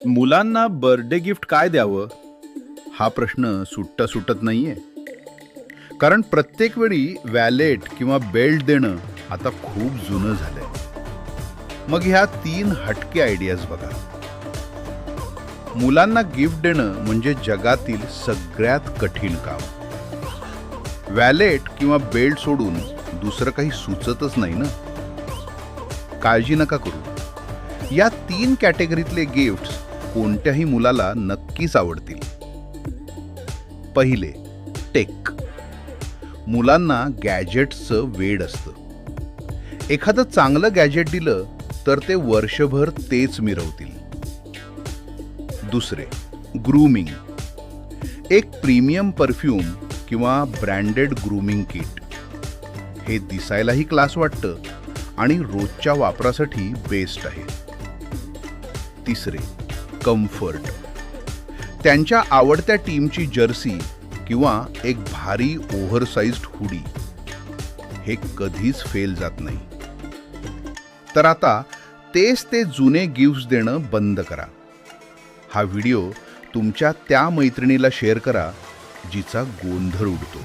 मुलांना birthday gift काय द्यावं हा प्रश्न सुटत नाहीये. कारण प्रत्येक वेळी वॅलेट किंवा बेल्ट देणं आता खूप जुनं झालंय. मग ह्या 3 हटके आयडियाज बघा. मुलांना गिफ्ट देणं म्हणजे जगातील सगळ्यात कठीण काम. वॅलेट किंवा बेल्ट सोडून दुसरं काही सुचतच नाही ना. काळजी नका करू. या 3 कॅटेगरीतले गिफ्ट्स कोणत्याही मुलाला नक्कीच आवडतील. पहिले, टेक. मुलांना गॅजेट्सचं वेड असतं. एखादं चांगलं गॅजेट दिलं तर ते वर्षभर तेच मिरवतील. दुसरे, ग्रूमिंग. एक प्रीमियम परफ्यूम किंवा ब्रँडेड ग्रूमिंग किट. हे दिसायलाही क्लास वाटतं आणि रोजच्या वापरासाठी बेस्ट आहे. तिसरे, कम्फर्ट. त्यांच्या आवडत्या टीमची जर्सी किंवा एक भारी ओव्हरसाइज्ड हुडी. हे कधीच फेल जात नाही. तर आता तेच ते जुने गिफ्ट्स देणं बंद करा. हा व्हिडिओ तुमच्या त्या मैत्रिणीला शेअर करा जिचा गोंधळ उडतो.